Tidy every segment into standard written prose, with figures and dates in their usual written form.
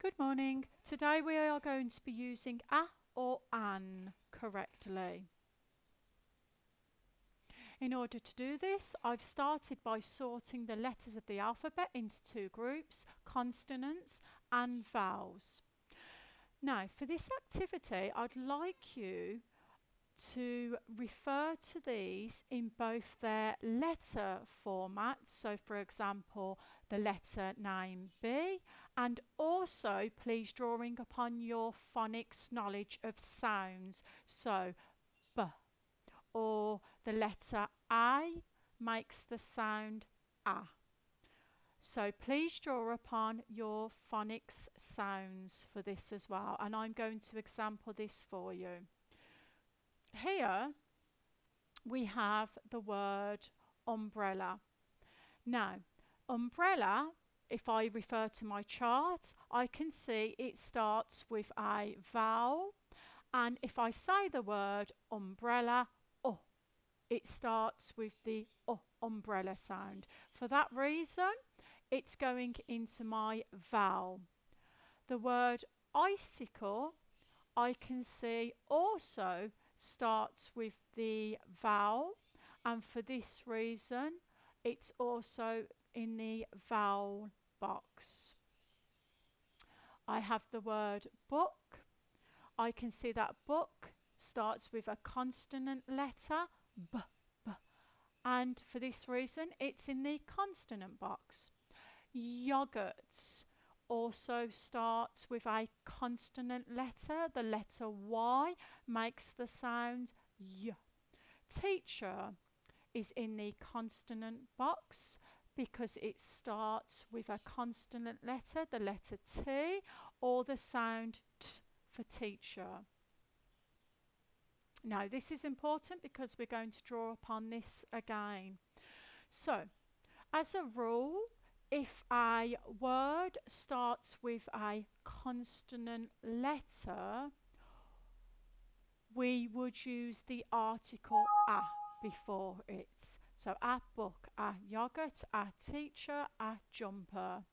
Good morning. Today we are going to be using a or an correctly. In order to do this, I've started by sorting the letters of the alphabet into two groups, consonants and vowels. Now, for this activity, I'd like you to refer to these in both their letter format, so for example the letter name B, and also please drawing upon your phonics knowledge of sounds, so B, or the letter A makes the sound A. So please draw upon your phonics sounds for this as well, and I'm going to example this for you. Here we have the word umbrella. Now, umbrella, if I refer to my chart, I can see it starts with a vowel, and if I say the word umbrella, oh, it starts with the umbrella sound. For that reason, it's going into my vowel. The word icicle, I can see also starts with the vowel, and for this reason it's also in the vowel box. I have the word book. I can see that book starts with a consonant letter b, b, and for this reason it's in the consonant box. Yogurts also starts with a consonant letter. The letter Y makes the sound Y. Teacher is in the consonant box because it starts with a consonant letter, the letter T, or the sound T for teacher. Now this is important because we're going to draw upon this again. So, as a rule, if a word starts with a consonant letter, we would use the article a before it. So a book, a yogurt, a teacher, a jumper.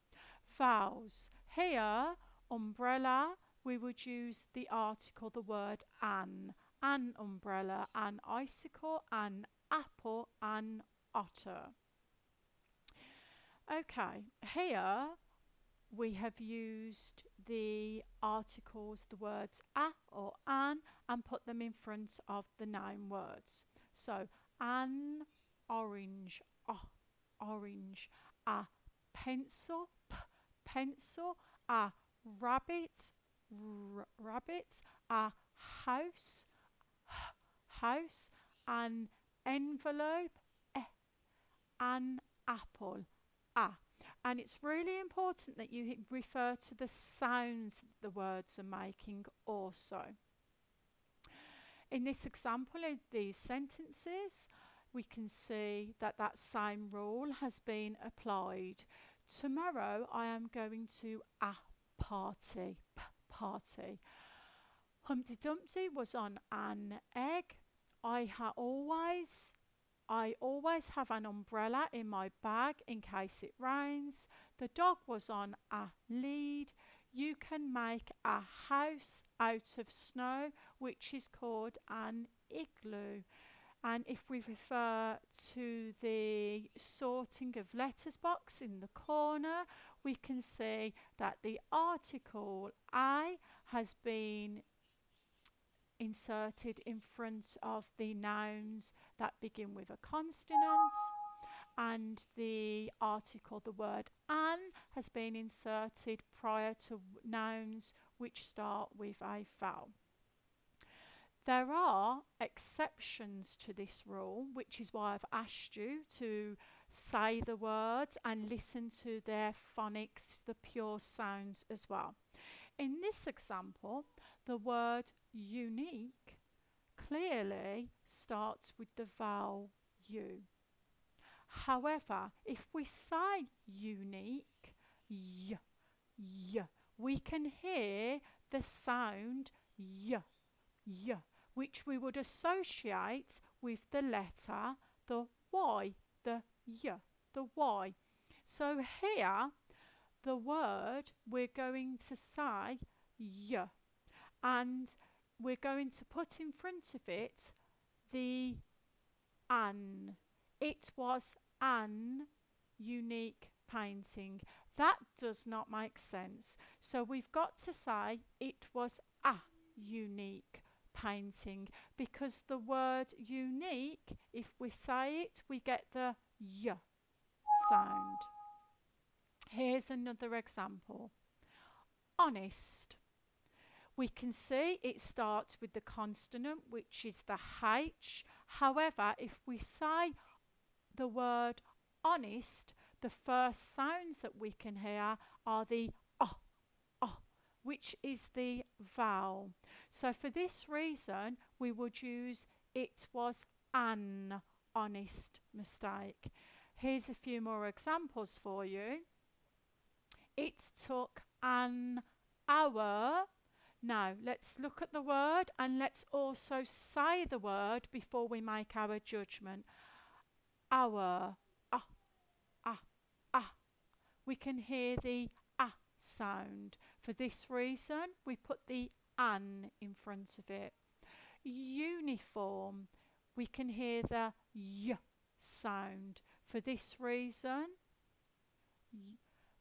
Vowels. Here, umbrella, we would use the article, the word an umbrella, an icicle, an apple, an otter. Okay, here we have used the articles, the words a or an, and put them in front of the noun words. So, an orange, orange, a pencil, pencil, a rabbit, rabbit, a house, house, an envelope, an apple, a. And it's really important that you refer to the sounds that the words are making also. In this example, in these sentences, we can see that that same rule has been applied. Tomorrow I am going to a party, party. Humpty Dumpty was on an egg. I always have an umbrella in my bag in case it rains. The dog was on a lead. You can make a house out of snow, which is called an igloo. And if we refer to the sorting of letters box in the corner, we can see that the article a has been inserted in front of the nouns that begin with a consonant, and the article, the word an, has been inserted prior to nouns which start with a vowel. There are exceptions to this rule, which is why I've asked you to say the words and listen to their phonics, the pure sounds as well. In this example, the word unique clearly starts with the vowel U. However, if we say unique, y, y, we can hear the sound y, y, which we would associate with the letter, the Y, the y, the Y. So here, the word, we're going to say y, and we're going to put in front of it the an. It was an unique painting. That does not make sense. So we've got to say it was a unique painting, because the word unique, if we say it, we get the y sound. Here's another example. Honest. We can see it starts with the consonant, which is the H. However, if we say the word honest, the first sounds that we can hear are the which is the vowel. So for this reason, we would use it was an honest mistake. Here's a few more examples for you. It took an hour. Now, let's look at the word and let's also say the word before we make our judgment. Hour. We can hear the sound. For this reason, we put the an in front of it. Uniform. We can hear the y sound. For this reason,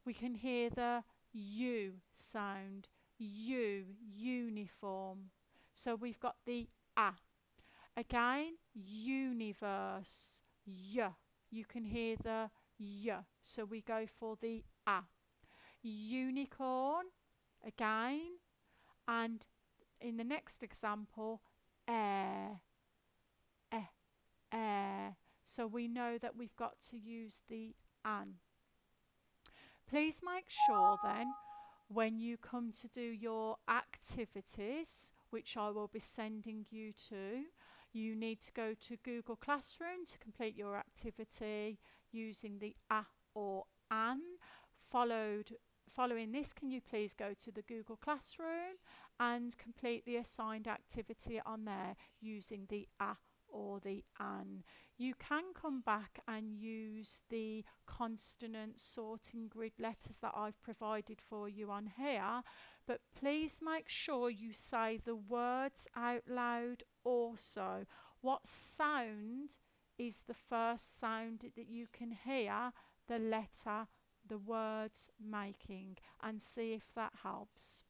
we can hear the u sound. Uniform. So we've got the a. Again, universe. Y. You can hear the y. So we go for the a. Unicorn. Again. And in the next example, air. Air. So we know that we've got to use the an. Please make sure then, when you come to do your activities, which I will be sending you to, you need to go to Google Classroom to complete your activity using the a or an. Following this, can you please go to the Google Classroom and complete the assigned activity on there using the a or the an. You can come back and use the consonant sorting grid letters that I've provided for you on here, but please make sure you say the words out loud also. What sound is the first sound that you can hear the letter, the words making, and see if that helps.